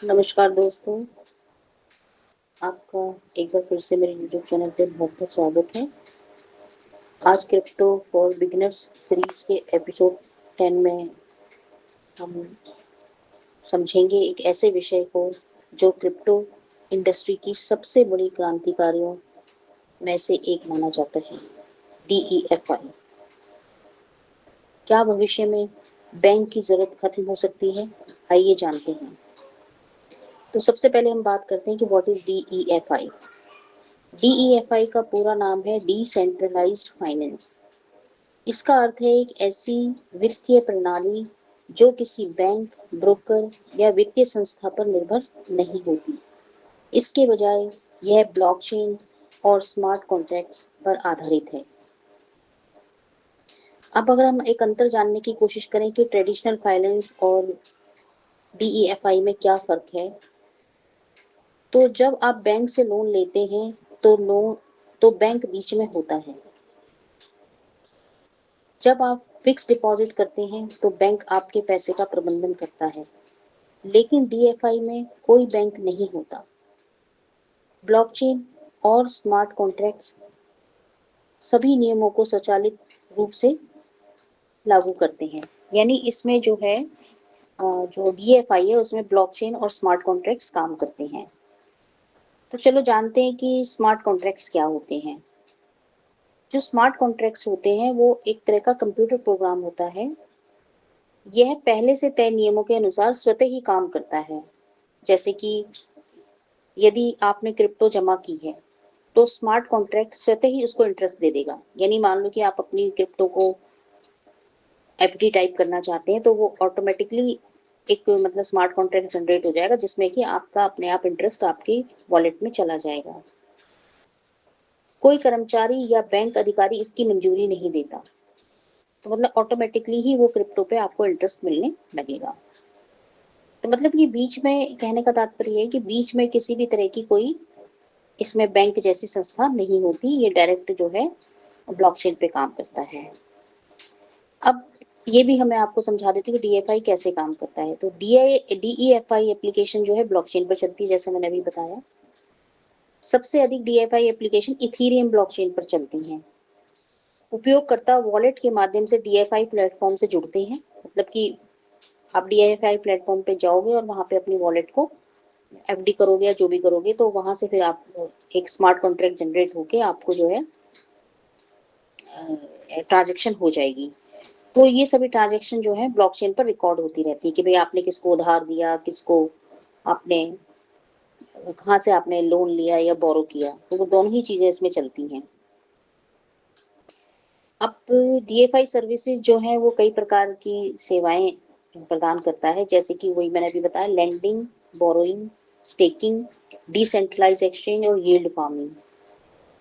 नमस्कार दोस्तों, आपका एक बार फिर से मेरे यूट्यूब चैनल पर बहुत बहुत स्वागत है। आज क्रिप्टो फॉर बिगिनर्स सीरीज के एपिसोड 10 में हम समझेंगे एक ऐसे विषय को जो क्रिप्टो इंडस्ट्री की सबसे बड़ी क्रांतिकारियों में से एक माना जाता है, DEFI। क्या भविष्य में बैंक की जरूरत खत्म हो सकती है? आइए जानते हैं। तो सबसे पहले हम बात करते हैं कि व्हाट इज DEFI। DEFI का पूरा नाम है डिसेंट्रलाइज्ड फाइनेंस। इसका अर्थ है एक ऐसी वित्तीय प्रणाली जो किसी बैंक, ब्रोकर या वित्तीय संस्था पर निर्भर नहीं होती। इसके बजाय यह ब्लॉकचेन और स्मार्ट कॉन्ट्रैक्ट्स पर आधारित है। अब अगर हम एक अंतर जानने की कोशिश करें कि ट्रेडिशनल फाइनेंस और DEFI में क्या फ़र्क है, तो जब आप बैंक से लोन लेते हैं तो बैंक बीच में होता है। जब आप फिक्स डिपॉजिट करते हैं तो बैंक आपके पैसे का प्रबंधन करता है, लेकिन DFI में कोई बैंक नहीं होता। ब्लॉकचेन और स्मार्ट कॉन्ट्रैक्ट्स सभी नियमों को स्वचालित रूप से लागू करते हैं। यानी इसमें जो है जो DFI है उसमें ब्लॉकचेन और स्मार्ट कॉन्ट्रैक्ट्स काम करते हैं। तो चलो जानते हैं कि स्मार्ट कॉन्ट्रैक्ट्स क्या होते हैं। जो स्मार्ट कॉन्ट्रैक्ट्स होते हैं वो एक तरह का कंप्यूटर प्रोग्राम होता है। यह पहले से तय नियमों के अनुसार स्वतः ही काम करता है। जैसे कि यदि आपने क्रिप्टो जमा की है तो स्मार्ट कॉन्ट्रैक्ट स्वतः ही उसको इंटरेस्ट दे देगा। यानी मान लो कि आप अपनी क्रिप्टो को FD टाइप करना चाहते हैं तो वो ऑटोमेटिकली एक मतलब स्मार्ट कॉन्ट्रैक्ट जनरेट हो जाएगा जिसमें कि आपका अपने आप इंटरेस्ट आपकी वॉलेट में चला जाएगा। कोई कर्मचारी या बैंक अधिकारी इसकी मंजूरी नहीं देता, तो मतलब ऑटोमेटिकली ही वो क्रिप्टो पे आपको इंटरेस्ट मिलने लगेगा। तो मतलब ये बीच में कहने का तात्पर्य है कि बीच में किसी भी तरह की कोई इसमें बैंक जैसी संस्था नहीं होती। ये डायरेक्ट जो है ब्लॉकचेन पे काम करता है। अब ये भी हमें आपको समझा देती हूँ कि DFI कैसे काम करता है। तो DEFI एप्लीकेशन जो है ब्लॉकचेन पर चलती है, जैसे मैंने अभी बताया। सबसे अधिक DFI एप्लीकेशन इथीरियम ब्लॉकचेन पर चलती हैं। उपयोगकर्ता वॉलेट के माध्यम से DFI प्लेटफॉर्म से जुड़ते हैं। मतलब कि आप DFI प्लेटफॉर्म पे जाओगे और वहां पे अपनी वॉलेट को FD करोगे या जो भी करोगे, तो वहां से फिर आप एक स्मार्ट कॉन्ट्रैक्ट जनरेट होके आपको जो है ट्रांजेक्शन हो जाएगी। तो ये सभी ट्रांजेक्शन जो है ब्लॉकचेन पर रिकॉर्ड होती रहती है कि भाई आपने किसको उधार दिया, किसको आपने कहाँ से आपने लोन लिया या बोरो किया, तो वो दोनों ही चीजें इसमें चलती हैं। अब DFI सर्विसेज जो है वो कई प्रकार की सेवाएं प्रदान करता है, जैसे कि वही मैंने अभी बताया, lending, borrowing, staking, decentralise exchange और यील्ड फार्मिंग।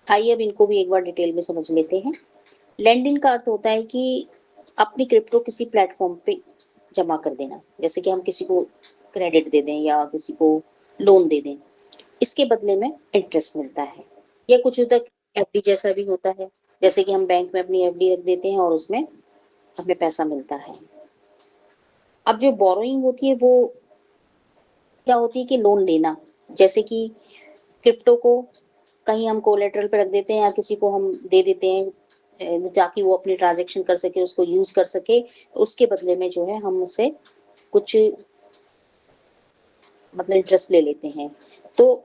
आइए अब इनको भी एक बार डिटेल में समझ लेते हैं। लैंडिंग का अर्थ होता है कि अपनी क्रिप्टो किसी प्लेटफॉर्म पे जमा कर देना, जैसे कि हम किसी को क्रेडिट दे दें या किसी को लोन दे दें, इसके बदले में इंटरेस्ट मिलता है। या कुछ हद तक FD जैसा भी होता है, जैसे कि हम बैंक में अपनी FD रख देते हैं और उसमें हमें पैसा मिलता है। अब जो बोरोइंग होती है वो क्या होती है कि लोन लेना, जैसे कि क्रिप्टो को कहीं हम कोलेटरल पे रख देते हैं या किसी को हम दे देते हैं ताकि वो अपनी ट्रांजेक्शन कर सके, उसको यूज कर सके, तो उसके बदले में जो है हम उससे कुछ मतलब इंटरेस्ट ले लेते हैं। तो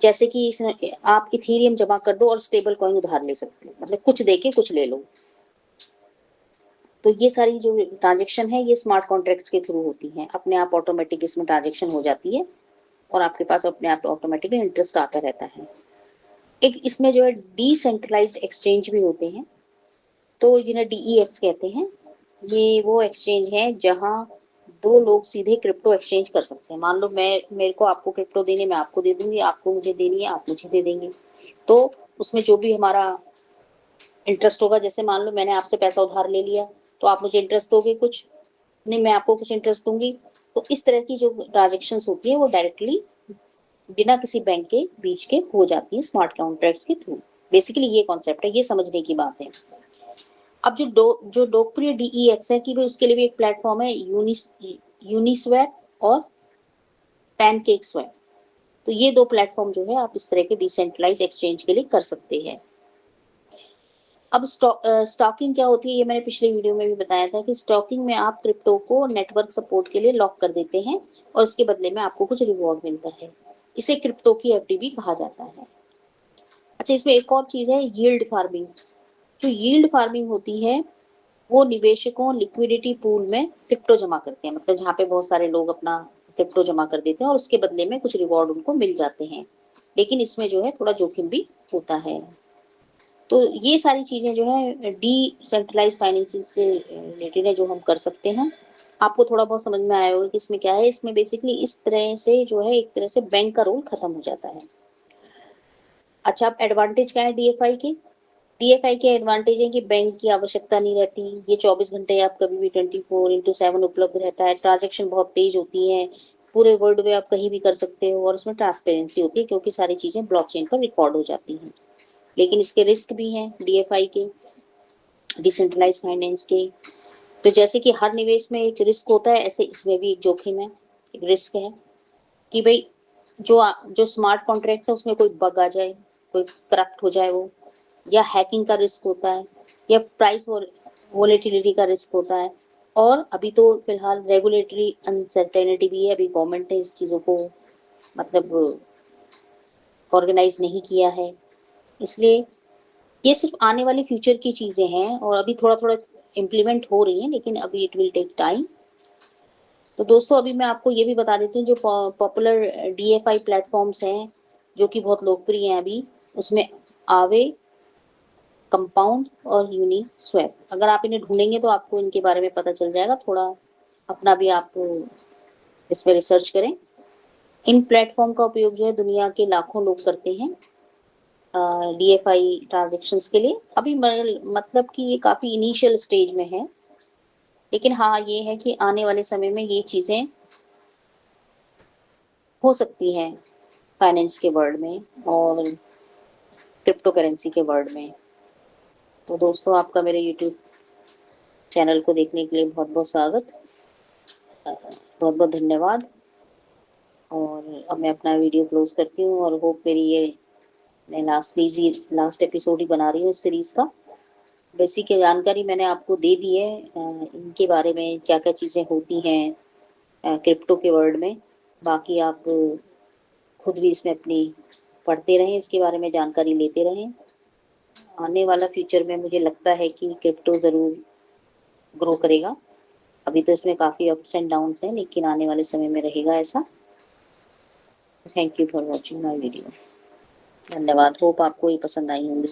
जैसे कि इसमें आप इथीरियम जमा कर दो और स्टेबल कॉइन उधार ले सकते हो, मतलब कुछ दे के कुछ ले लो। तो ये सारी जो ट्रांजेक्शन है ये स्मार्ट कॉन्ट्रैक्ट्स के थ्रू होती हैं, अपने आप ऑटोमेटिक इसमें ट्रांजेक्शन हो जाती है और आपके पास अपने आप ऑटोमेटिकली इंटरेस्ट आता रहता है। एक इसमें जो है डिसेंट्रलाइज्ड एक्सचेंज भी होते हैं, तो जिन्हें DEX कहते हैं। ये वो एक्सचेंज है जहां दो लोग सीधे क्रिप्टो एक्सचेंज कर सकते हैं। मान लो मेरे को आपको क्रिप्टो देनी, मैं आपको दे दूंगी, आपको मुझे देनी है, आप मुझे दे देंगे। तो उसमें जो भी हमारा इंटरेस्ट होगा, जैसे मान लो मैंने आपसे पैसा उधार ले लिया तो आप मुझे इंटरेस्ट दोगे कुछ, नहीं मैं आपको कुछ इंटरेस्ट दूंगी। तो इस तरह की जो ट्रांजेक्शन होती है वो डायरेक्टली बिना किसी बैंक के बीच के हो जाती है स्मार्ट कॉन्ट्रैक्ट्स के थ्रू। बेसिकली ये कॉन्सेप्ट है, ये समझने की बात है। अब जो लोकप्रिय DEX है कि भाई उसके लिए भी एक प्लेटफॉर्म है यूनिस्वैप और पैनकेक स्वैप। तो ये 2 प्लेटफॉर्म जो है आप इस तरह के डिसेंट्रलाइज एक्सचेंज के लिए कर सकते हैं। अब स्टॉकिंग क्या होती है, ये मैंने पिछले वीडियो में भी बताया था कि स्टॉकिंग में आप क्रिप्टो को नेटवर्क सपोर्ट के लिए लॉक कर देते हैं और उसके बदले में आपको कुछ रिवॉर्ड मिलता है। इसे क्रिप्टो की एफडी भी कहा जाता है। अच्छा, इसमें एक और चीज है, यील्ड फार्मिंग। जो यील्ड फार्मिंग होती है वो निवेशकों लिक्विडिटी पूल में क्रिप्टो जमा करते हैं, मतलब जहाँ पे बहुत सारे लोग अपना क्रिप्टो जमा कर देते हैं और उसके बदले में कुछ रिवॉर्ड उनको मिल जाते हैं। लेकिन इसमें जो है थोड़ा जोखिम भी होता है। तो ये सारी चीजें जो है डिसेंट्रलाइज फाइनेंसिंग से रिलेटेड है जो हम कर सकते हैं। आपको थोड़ा बहुत समझ में आया होगा कि इसमें क्या है। इसमें बेसिकली इस तरह से जो है एक तरह से बैंक का रोल खत्म हो जाता है। अच्छा, अब एडवांटेज क्या है डीएफआई के? डीएफआई के एडवांटेज है कि बैंक की आवश्यकता नहीं रहती, ये 24 घंटे आप कभी भी 24x7 उपलब्ध रहता है। ट्रांजेक्शन बहुत तेज होती हैं, पूरे वर्ल्ड में आप कहीं भी कर सकते हो और उसमें ट्रांसपेरेंसी होती है क्योंकि सारी चीजें ब्लॉकचेन पर रिकॉर्ड हो जाती हैं। लेकिन इसके रिस्क भी हैं डीएफआई के, डिसेंट्रलाइज फाइनेंस के। तो जैसे कि हर निवेश में एक रिस्क होता है, ऐसे इसमें भी एक जोखिम है, एक रिस्क है कि भाई जो स्मार्ट कॉन्ट्रैक्ट्स है उसमें कोई बग आ जाए, कोई करप्ट हो जाए वो, या हैकिंग का रिस्क होता है, या प्राइस वोलेटिलिटी का रिस्क होता है। और अभी तो फिलहाल रेगुलेटरी अनसर्टेनिटी भी है, अभी गवर्नमेंट ने इस चीज़ों को मतलब ऑर्गेनाइज नहीं किया है। इसलिए ये सिर्फ आने वाली फ्यूचर की चीज़ें हैं और अभी थोड़ा थोड़ा इम्प्लीमेंट हो रही हैं, लेकिन अभी इट विल टेक टाइम। तो दोस्तों अभी मैं आपको ये भी बता देती हूँ, जो पॉपुलर डीएफआई प्लेटफॉर्म्स हैं जो कि बहुत लोकप्रिय हैं अभी, उसमें आवे, कंपाउंड और यूनी स्वैप। अगर आप इन्हें ढूंढेंगे तो आपको इनके बारे में पता चल जाएगा। थोड़ा अपना भी आप इस पर रिसर्च करें। इन प्लेटफॉर्म का उपयोग जो है दुनिया के लाखों लोग करते हैं डीएफआई ट्रांजैक्शंस के लिए। अभी मतलब कि ये काफ़ी इनिशियल स्टेज में है, लेकिन हाँ ये है कि आने वाले समय में ये चीज़ें हो सकती हैं फाइनेंस के वर्ल्ड में और क्रिप्टो करेंसी के वर्ल्ड में। तो दोस्तों आपका मेरे यूट्यूब चैनल को देखने के लिए बहुत बहुत स्वागत, बहुत बहुत धन्यवाद। और अब मैं अपना वीडियो क्लोज करती हूँ और होप मेरी ये मैं लास्ट एपिसोड ही बना रही हूँ इस सीरीज़ का। बेसिक जानकारी मैंने आपको दे दी है इनके बारे में, क्या क्या चीज़ें होती हैं क्रिप्टो के वर्ल्ड में। बाकी आप खुद भी इसमें अपनी पढ़ते रहें, इसके बारे में जानकारी लेते रहें। आने वाला फ्यूचर में मुझे लगता है कि क्रिप्टो ज़रूर ग्रो करेगा। अभी तो इसमें काफ़ी अप्स एंड डाउन्स हैं, लेकिन आने वाले समय में रहेगा ऐसा। Thank you for watching my video. धन्यवाद। होप आपको ये पसंद आई होंगी।